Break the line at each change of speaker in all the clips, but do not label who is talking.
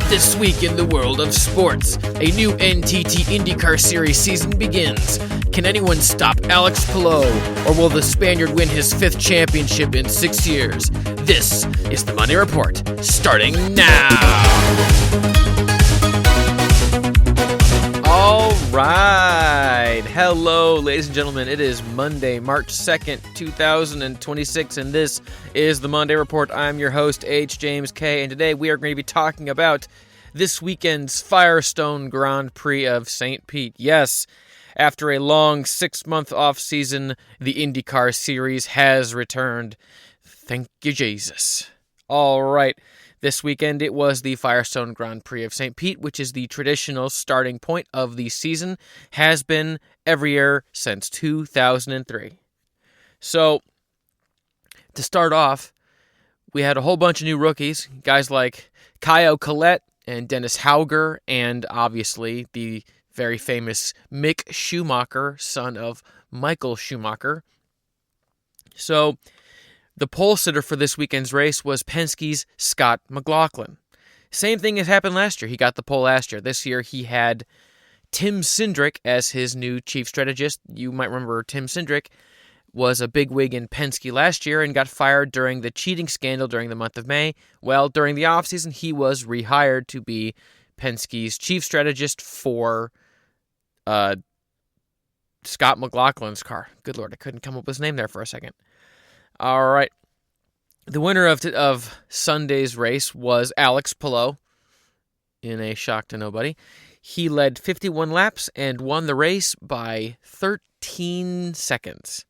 This week in the world of sports, a new NTT Indycar Series season begins. Can anyone stop Alex Palou, or will the Spaniard win his 5th championship in 6 years? This is the Monday Report, starting now! All right. Hello, ladies and gentlemen. It is Monday, March 2nd, 2026, and this is the Monday Report. I'm your host, H. James K., and today we are going to be talking about this weekend's Firestone Grand Prix of St. Pete. Yes, after a long 6-month off-season, the IndyCar Series has returned. Thank you, Jesus. All right. This weekend, it was the Firestone Grand Prix of St. Pete, which is the traditional starting point of the season, has been every year since 2003. So, to start off, we had a whole bunch of new rookies, guys like Caio Collet and Dennis Hauger, and obviously the very famous Mick Schumacher, son of Michael Schumacher. So, the pole sitter for this weekend's race was Penske's Scott McLaughlin. Same thing has happened last year. He got the pole last year. This year he had Tim Cindric as his new chief strategist. You might remember Tim Cindric was a bigwig in Penske last year and got fired during the cheating scandal during the month of May. Well, during the offseason, he was rehired to be Penske's chief strategist for Scott McLaughlin's car. Good Lord, I couldn't come up with his name there for a second. All right. The winner of Sunday's race was Alex Palou, in a shock to nobody. He led 51 laps and won the race by 13 seconds.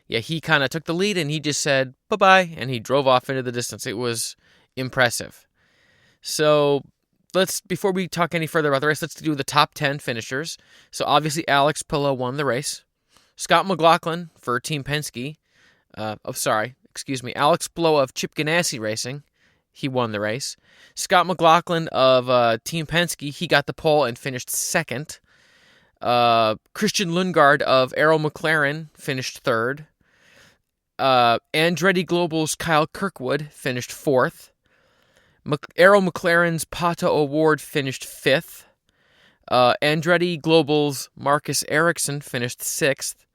Yeah, he kind of took the lead and he just said bye-bye, and he drove off into the distance. It was impressive. So before we talk any further about the race, let's do the top 10 finishers. So obviously Alex Palou won the race. Scott McLaughlin for Team Penske. Alex Palou of Chip Ganassi Racing, he won the race. Scott McLaughlin of Team Penske, he got the pole and finished second. Christian Lundgaard of Arrow McLaren finished third. Andretti Global's Kyle Kirkwood finished fourth. Arrow McLaren's Pato O'Ward finished fifth. Andretti Global's Marcus Ericsson finished sixth.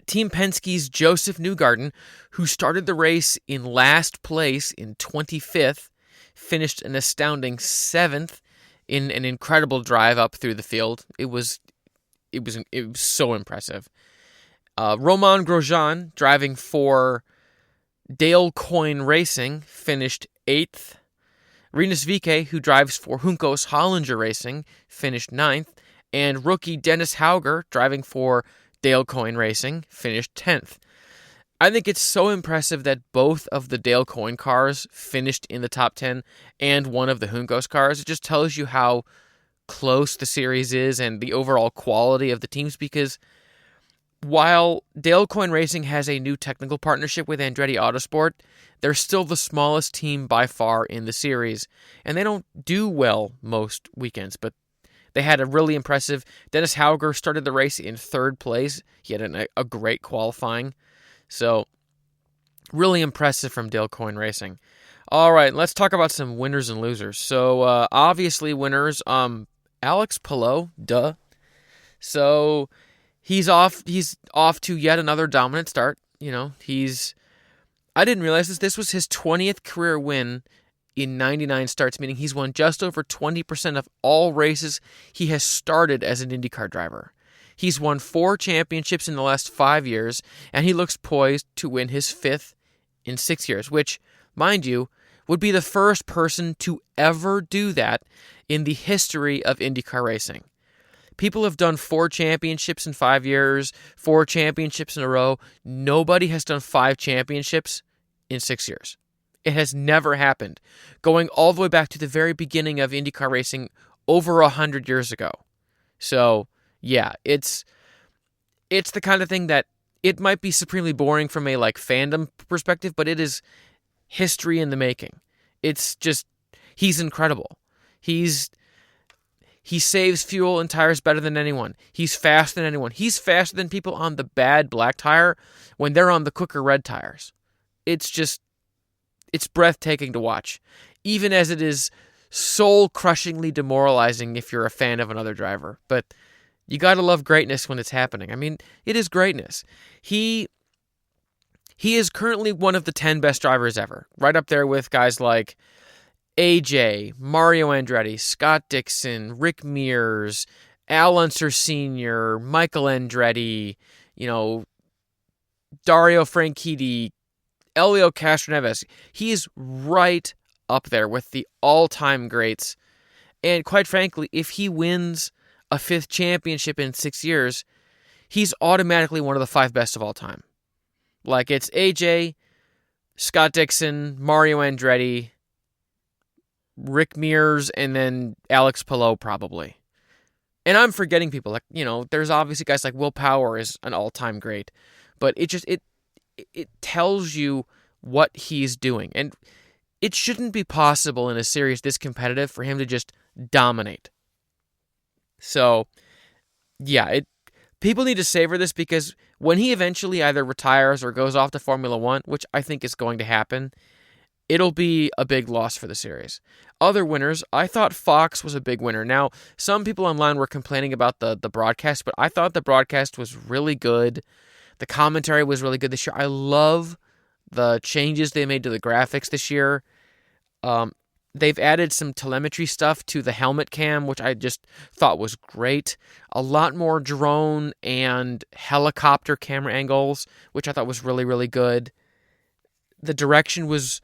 Team Penske's Joseph Newgarden, who started the race in last place in 25th, finished an astounding 7th in an incredible drive up through the field. It was so impressive. Romain Grosjean, driving for Dale Coyne Racing, finished 8th. Rinus VeeKay, who drives for Juncos Hollinger Racing, finished 9th. And rookie Dennis Hauger, driving for Dale Coyne Racing, finished 10th. I think it's so impressive that both of the Dale Coyne cars finished in the top 10 and one of the Juncos cars. It just tells you how close the series is and the overall quality of the teams, because while Dale Coyne Racing has a new technical partnership with Andretti Autosport, they're still the smallest team by far in the series, and they don't do well most weekends, but they had a really impressive. Dennis Hauger started the race in third place. He had a great qualifying. So, really impressive from Dale Coyne Racing. All right, let's talk about some winners and losers. So, obviously winners, Alex Palou, duh. So, he's off to yet another dominant start. You know, I didn't realize this. This was his 20th career win in 99 starts, meaning he's won just over 20% of all races he has started as an IndyCar driver. He's won 4 championships in the last 5 years, and he looks poised to win his 5th in 6 years, which, mind you, would be the first person to ever do that in the history of IndyCar racing. People have done 4 championships in 5 years, 4 championships in a row. Nobody has done 5 championships in 6 years. It has never happened, going all the way back to the very beginning of IndyCar racing over 100 years ago. So, yeah, it's the kind of thing that it might be supremely boring from a fandom perspective, but it is history in the making. It's just, he's incredible. He saves fuel and tires better than anyone. He's faster than anyone. He's faster than people on the bad black tire when they're on the quicker red tires. It's just it's breathtaking to watch, even as it is soul-crushingly demoralizing if you're a fan of another driver. But you got to love greatness when it's happening. I mean, it is greatness. He is currently one of the 10 best drivers ever, right up there with guys like AJ, Mario Andretti, Scott Dixon, Rick Mears, Al Unser Sr., Michael Andretti, Dario Franchitti, Elio Castroneves. He is right up there with the all-time greats. And quite frankly, if he wins a 5th championship in 6 years, he's automatically one of the 5 best of all time. Like, it's AJ, Scott Dixon, Mario Andretti, Rick Mears, and then Alex Palou probably. And I'm forgetting people. Like, there's obviously guys like Will Power is an all-time great. But it tells you what he's doing. And it shouldn't be possible in a series this competitive for him to just dominate. So, yeah, people need to savor this, because when he eventually either retires or goes off to Formula One, which I think is going to happen, it'll be a big loss for the series. Other winners, I thought Fox was a big winner. Now, some people online were complaining about the broadcast, but I thought the broadcast was really good. The commentary was really good this year. I love the changes they made to the graphics this year. They've added some telemetry stuff to the helmet cam, which I just thought was great. A lot more drone and helicopter camera angles, which I thought was really, really good. The direction was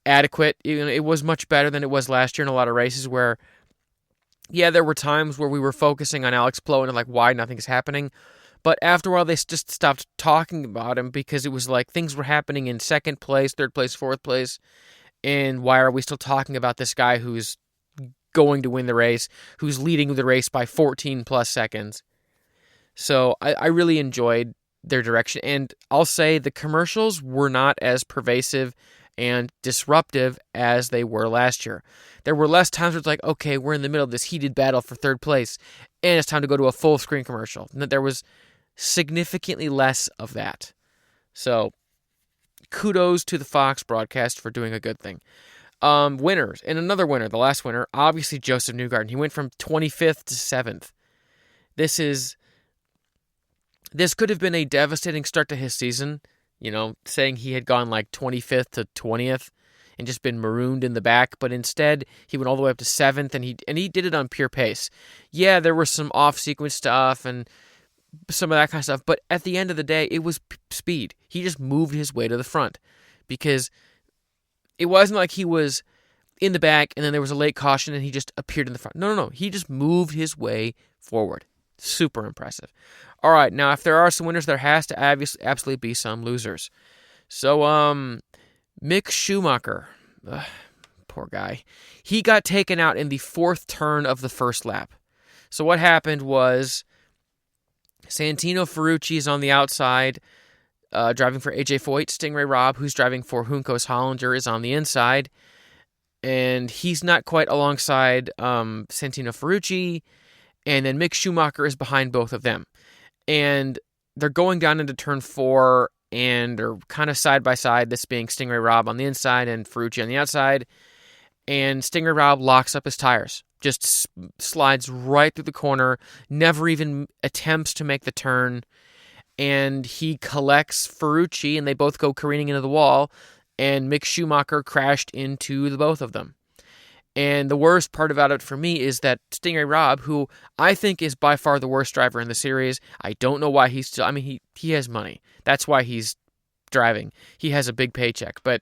adequate. It was much better than it was last year in a lot of races where, yeah, there were times where we were focusing on Alex Palou and like, why nothing is happening. But after a while, they just stopped talking about him, because it was like things were happening in 2nd place, 3rd place, 4th place. And why are we still talking about this guy who's going to win the race, who's leading the race by 14 plus seconds? So I really enjoyed their direction. And I'll say the commercials were not as pervasive and disruptive as they were last year. There were less times where it's like, okay, we're in the middle of this heated battle for 3rd place, and it's time to go to a full screen commercial. And there was significantly less of that. So kudos to the Fox broadcast for doing a good thing. Winners, and another winner, the last winner, obviously Joseph Newgarden. He went from 25th to 7th. This could have been a devastating start to his season, saying he had gone like 25th to 20th and just been marooned in the back, but instead he went all the way up to 7th, and he did it on pure pace. Yeah, there was some off-sequence stuff and some of that kind of stuff, but at the end of the day, it was speed. He just moved his way to the front, because it wasn't like he was in the back and then there was a late caution and he just appeared in the front. No. He just moved his way forward. Super impressive. All right, now if there are some winners, there has to absolutely be some losers. So, Mick Schumacher, poor guy, he got taken out in the 4th turn of the first lap. So what happened was Santino Ferrucci is on the outside, driving for AJ Foyt. Stingray Robb, who's driving for Juncos Hollinger, is on the inside, and he's not quite alongside Santino Ferrucci, and then Mick Schumacher is behind both of them. And they're going down into turn 4, and they're kind of side by side, this being Stingray Robb on the inside and Ferrucci on the outside, and Stingray Robb locks up his tires. Just slides right through the corner, never even attempts to make the turn, and he collects Ferrucci, and they both go careening into the wall, and Mick Schumacher crashed into the both of them. And the worst part about it for me is that Stingray Robb, who I think is by far the worst driver in the series, I don't know why he's still, he has money. That's why he's driving. He has a big paycheck, but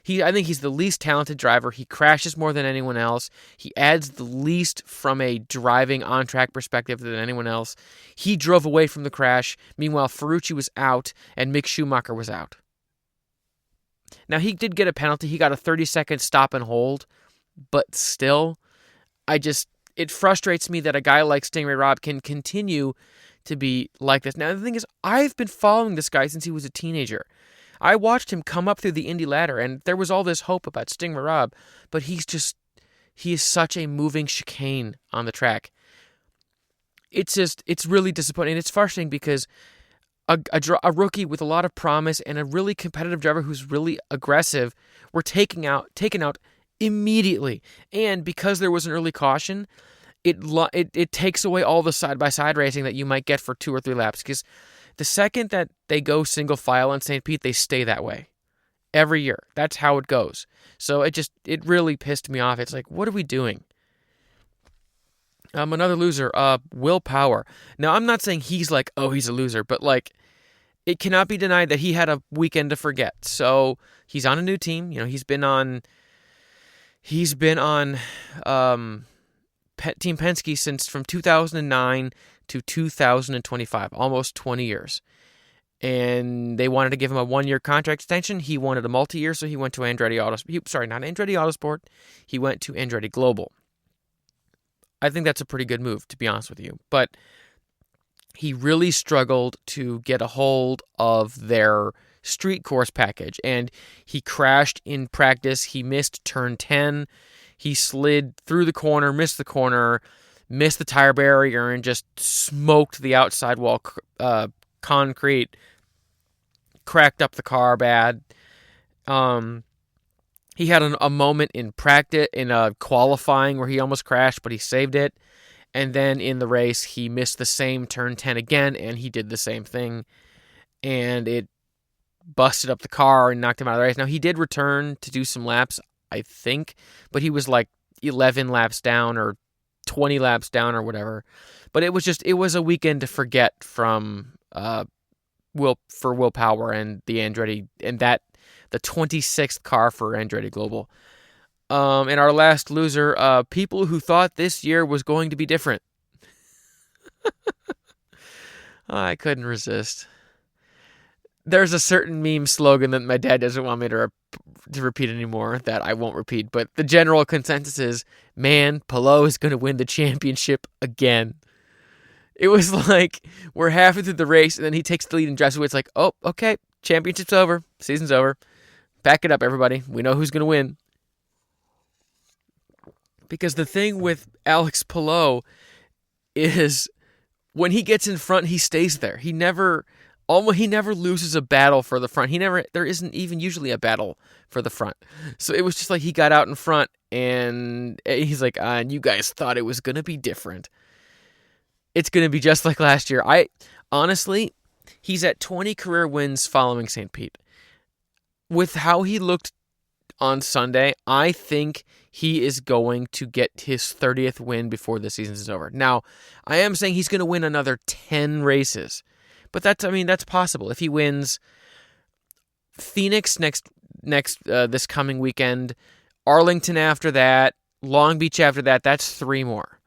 I think he's the least talented driver. He crashes more than anyone else. He adds the least from a driving on-track perspective than anyone else. He drove away from the crash. Meanwhile, Ferrucci was out and Mick Schumacher was out. Now, he did get a penalty. He got a 30-second stop and hold, but still, it frustrates me that a guy like Stingray Robb can continue to be like this. Now, the thing is, I've been following this guy since he was a teenager. I watched him come up through the Indy ladder, and there was all this hope about Stingray Robb, but he is such a moving chicane on the track. It's really disappointing. It's frustrating because a rookie with a lot of promise and a really competitive driver who's really aggressive were taken out immediately. And because there was an early caution, it takes away all the side-by-side racing that you might get for 2 or 3 laps, because the second that they go single file on St. Pete, they stay that way every year. That's how it goes. So it really pissed me off. It's like, what are we doing? Another loser, Will Power. Now, I'm not saying he's like, oh, he's a loser, but like, it cannot be denied that he had a weekend to forget. So he's on a new team. You know, he's been on Team Penske since from 2009 to 2025, almost 20 years. And they wanted to give him a 1-year contract extension. He wanted a multi-year, so he went to Andretti Autosport. He went to Andretti Global. I think that's a pretty good move, to be honest with you. But he really struggled to get a hold of their street course package, and he crashed in practice. He missed turn 10. He slid through the corner, missed the tire barrier, and just smoked the outside wall concrete, cracked up the car bad. He had a moment in practice, in qualifying, where he almost crashed, but he saved it. And then in the race, he missed the same turn 10 again, and he did the same thing. And it busted up the car and knocked him out of the race. Now, he did return to do some laps, I think, but he was like 11 laps down or 20 laps down or whatever. But it was a weekend to forget from Will Power and the Andretti, and the 26th car for Andretti Global. And our last loser, people who thought this year was going to be different. I couldn't resist. There's a certain meme slogan that my dad doesn't want me to repeat anymore that I won't repeat, but the general consensus is, man, Palou is going to win the championship again. It was like, we're halfway through the race, and then he takes the lead and drives away. It's like, oh, okay, championship's over, season's over. Back it up, everybody. We know who's going to win. Because the thing with Alex Palou is, when he gets in front, he stays there. He never loses a battle for the front. There isn't even usually a battle for the front. So it was just like he got out in front, and he's like, and you guys thought it was going to be different. It's going to be just like last year. Honestly, he's at 20 career wins following St. Pete. With how he looked on Sunday, I think he is going to get his 30th win before the season is over. Now, I am saying he's going to win another 10 races. But that's possible. If he wins Phoenix next this coming weekend, Arlington after that, Long Beach after that, that's 3 more.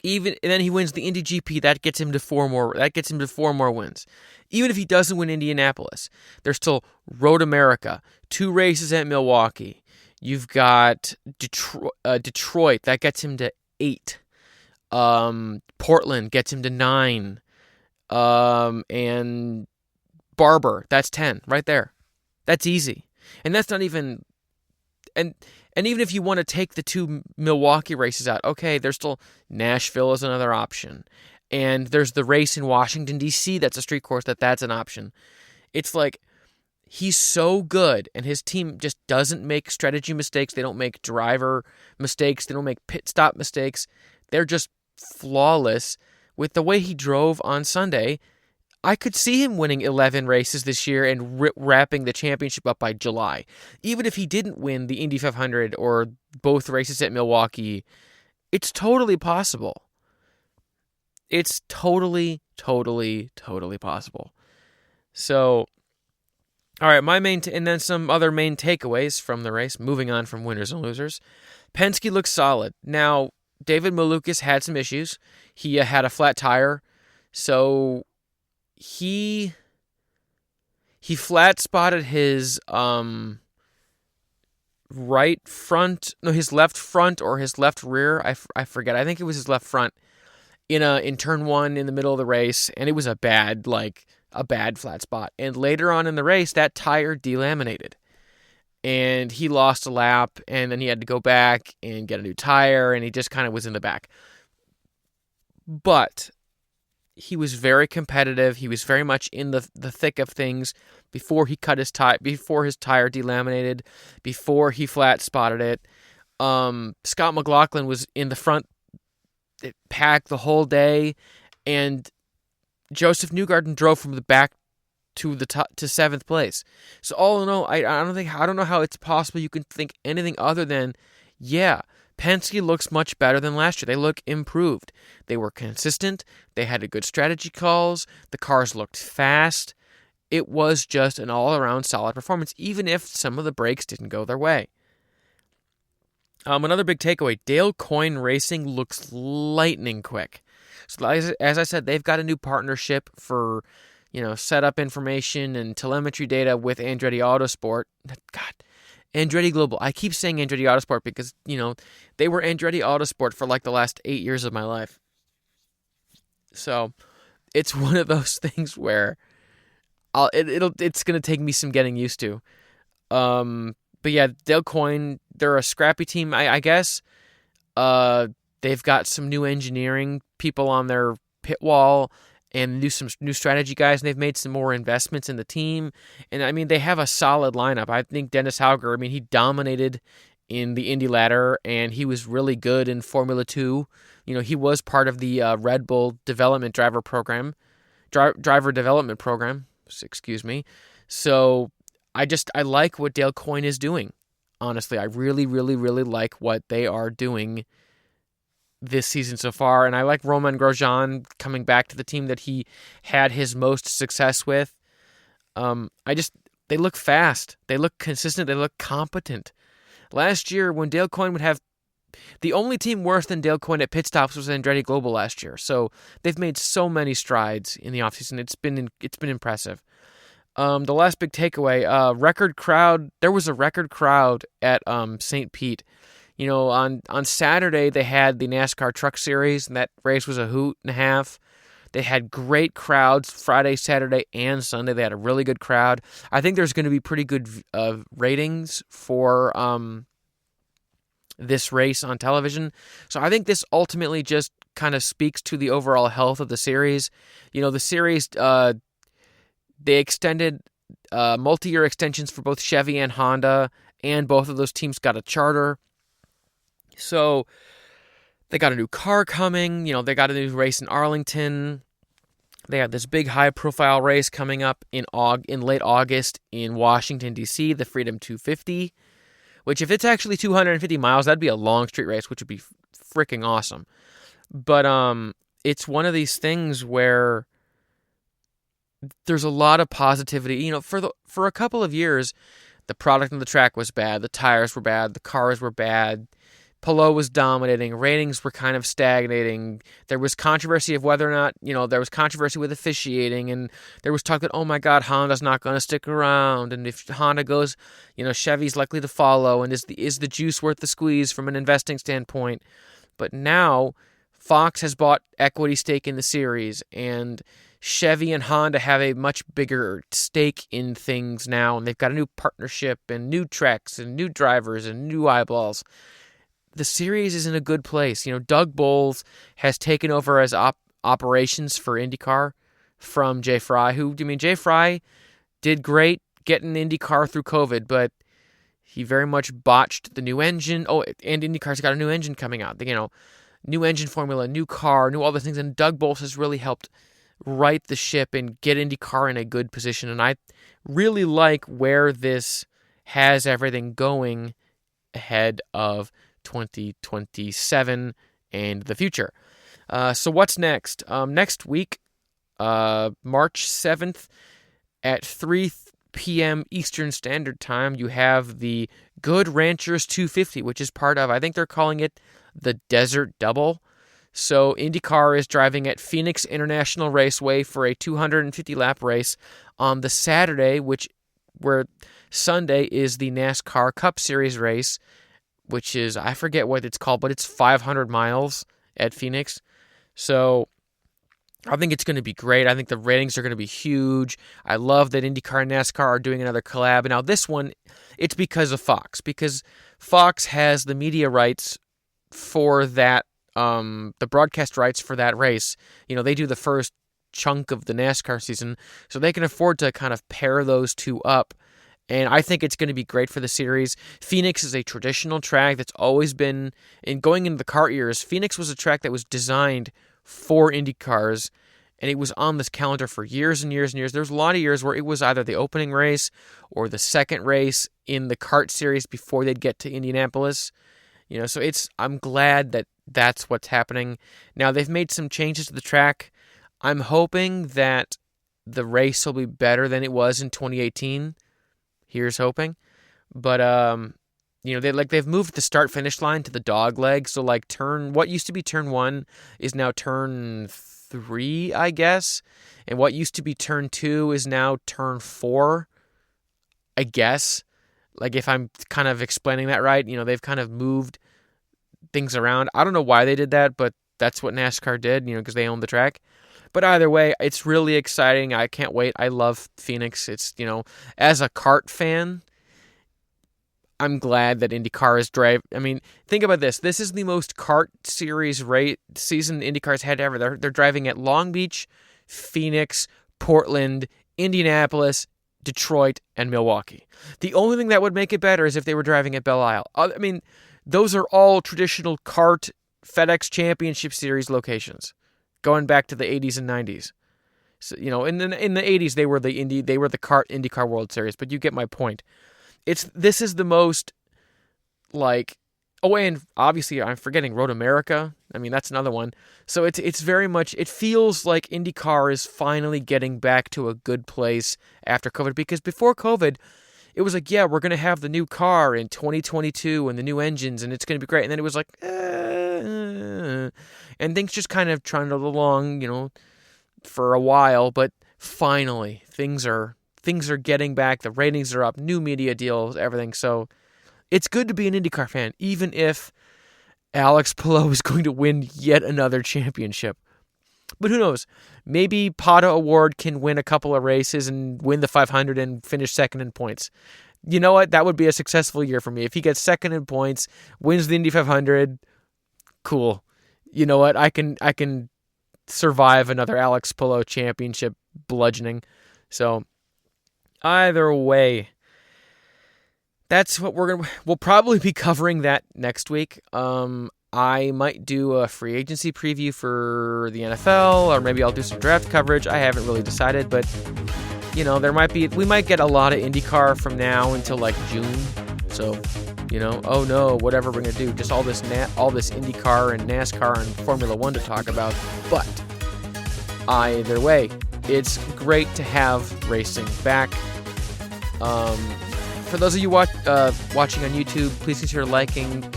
And then he wins the Indy GP, that gets him to 4 more. That gets him to 4 more wins. Even if he doesn't win Indianapolis, there's still Road America, 2 races at Milwaukee. You've got Detroit, that gets him to 8. Portland gets him to 9. And Barber, that's 10 right there. That's easy. And that's not even, and even if you want to take the 2 Milwaukee races out, okay, there's still Nashville as another option. And there's the race in Washington, D.C. that's a street course that's an option. It's like, he's so good, and his team just doesn't make strategy mistakes. They don't make driver mistakes. They don't make pit stop mistakes. They're just flawless. With the way he drove on Sunday, I could see him winning 11 races this year and wrapping the championship up by July. Even if he didn't win the Indy 500 or both races at Milwaukee, it's totally possible. It's totally, totally, totally possible. So, all right, and then some other main takeaways from the race, moving on from winners and losers. Penske looks solid. Now, David Malukas had some issues. He had a flat tire, so he flat spotted his his left front or his left rear. I forget. I think it was his left front in turn 1 in the middle of the race, and it was a bad flat spot. And later on in the race, that tire delaminated. And he lost a lap, and then he had to go back and get a new tire, and he just kind of was in the back. But he was very competitive. He was very much in the thick of things before he cut his tire, before his tire delaminated, before he flat spotted it. Scott McLaughlin was in the front pack the whole day, and Joseph Newgarden drove from the back to the top, to 7th place. So all in all, I don't know how it's possible you can think anything other than, yeah, Penske looks much better than last year. They look improved. They were consistent. They had good strategy calls. The cars looked fast. It was just an all-around solid performance, even if some of the breaks didn't go their way. Another big takeaway, Dale Coyne Racing looks lightning quick. So as I said, they've got a new partnership for, setup information and telemetry data with Andretti Autosport. God, Andretti Global. I keep saying Andretti Autosport because, they were Andretti Autosport for like the last 8 years of my life. So it's one of those things where it's going to take me some getting used to. But yeah, Dale Coyne, they're a scrappy team, I guess. They've got some new engineering people on their pit wall and some new strategy guys, and they've made some more investments in the team. And, I mean, they have a solid lineup. I think Dennis Hauger, he dominated in the Indy ladder, and he was really good in Formula 2. He was part of the Red Bull development driver development program, excuse me. So I like what Dale Coyne is doing. Honestly, I really, really, really like what they are doing this season so far. And I like Romain Grosjean coming back to the team that he had his most success with. They look fast. They look consistent. They look competent. Last year, when Dale Coyne would have the only team worse than Dale Coyne at pit stops was Andretti Global last year. So they've made so many strides in the offseason. It's been impressive. The last big takeaway, record crowd. There was a record crowd at St. Pete. On Saturday they had the NASCAR Truck Series, and that race was a hoot and a half. They had great crowds Friday, Saturday, and Sunday. They had a really good crowd. I think there's going to be pretty good ratings for this race on television. So I think this ultimately just kind of speaks to the overall health of the series. The series, they extended multi-year extensions for both Chevy and Honda, and both of those teams got a charter. So they got a new car coming. They got a new race in Arlington. They have this big high-profile race coming up in late August in Washington, D.C., the Freedom 250, which if it's actually 250 miles, that'd be a long street race, which would be freaking awesome. But it's one of these things where there's a lot of positivity. For a couple of years, the product on the track was bad, the tires were bad, the cars were bad, Palou was dominating, ratings were kind of stagnating. There was controversy of whether or not, there was controversy with officiating, and there was talk that, oh my God, Honda's not going to stick around, and if Honda goes, Chevy's likely to follow, and is the juice worth the squeeze from an investing standpoint? But now, Fox has bought equity stake in the series, and Chevy and Honda have a much bigger stake in things now, and they've got a new partnership and new tracks and new drivers and new eyeballs. The series is in a good place. Doug Bowles has taken over as operations for IndyCar from Jay Fry, Jay Fry did great getting IndyCar through COVID, but he very much botched the new engine. Oh, and IndyCar's got a new engine coming out. New engine formula, new car, new all the things, and Doug Bowles has really helped right the ship and get IndyCar in a good position, and I really like where this has everything going ahead of 2027 and the future. So what's next? Next week, March 7th at 3 p.m. Eastern Standard Time, you have the Good Ranchers 250, which is part of, I think they're calling it the Desert Double. So IndyCar is driving at Phoenix International Raceway for a 250-lap race on the Saturday, where Sunday is the NASCAR Cup Series race, which is, I forget what it's called, but it's 500 miles at Phoenix. So I think it's going to be great. I think the ratings are going to be huge. I love that IndyCar and NASCAR are doing another collab. Now this one, it's because of Fox, because Fox has the media rights for that, the broadcast rights for that race. They do the first chunk of the NASCAR season, so they can afford to kind of pair those two up. And I think it's going to be great for the series. Phoenix is a traditional track that's always been, and going into the kart years, Phoenix was a track that was designed for Indy cars, and it was on this calendar for years and years and years. There's a lot of years where it was either the opening race or the second race in the kart series before they'd get to Indianapolis. So I'm glad that that's what's happening. Now, they've made some changes to the track. I'm hoping that the race will be better than it was in 2018. Here's hoping. But they've moved the start finish line to the dog leg. So like what used to be turn 1 is now turn 3, I guess. And what used to be turn 2 is now turn 4, I guess. Like if I'm kind of explaining that right, they've kind of moved things around. I don't know why they did that, but that's what NASCAR did, because they own the track. But either way, it's really exciting. I can't wait. I love Phoenix. It's, as a kart fan, I'm glad that Indycar is think about this. This is the most kart series season Indycar's had ever. They're driving at Long Beach, Phoenix, Portland, Indianapolis, Detroit, and Milwaukee. The only thing that would make it better is if they were driving at Belle Isle. Those are all traditional kart FedEx Championship Series locations, going back to the 80s and 90s. So, in the 80s they were the kart IndyCar World Series, but you get my point. This is the most and obviously I'm forgetting Road America. That's another one. So it's very much, it feels like IndyCar is finally getting back to a good place after COVID, because before COVID it was like, yeah, we're going to have the new car in 2022 and the new engines and it's going to be great. And then it was like, and things just kind of trundled along, for a while. But finally, things are getting back. The ratings are up, new media deals, everything. So it's good to be an IndyCar fan, even if Alex Palou is going to win yet another championship. But who knows? Maybe Pata Award can win a couple of races and win the 500 and finish second in points. You know what? That would be a successful year for me. If he gets second in points, wins the Indy 500, cool. You know what? I can survive another Alex Palou championship bludgeoning. So either way, that's what we'll probably be covering that next week. I might do a free agency preview for the NFL, or maybe I'll do some draft coverage. I haven't really decided, but we might get a lot of IndyCar from now until like June. So, oh no, whatever we're gonna do, just all this IndyCar and NASCAR and Formula One to talk about. But either way, it's great to have racing back. For those of you watching on YouTube, please consider liking.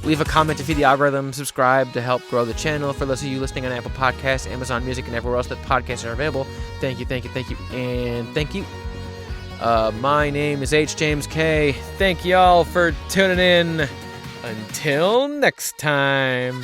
Leave a comment to feed the algorithm, subscribe to help grow the channel. For those of you listening on Apple Podcasts, Amazon Music, and everywhere else that podcasts are available, thank you, and thank you. My name is H. James K. Thank y'all for tuning in. Until next time.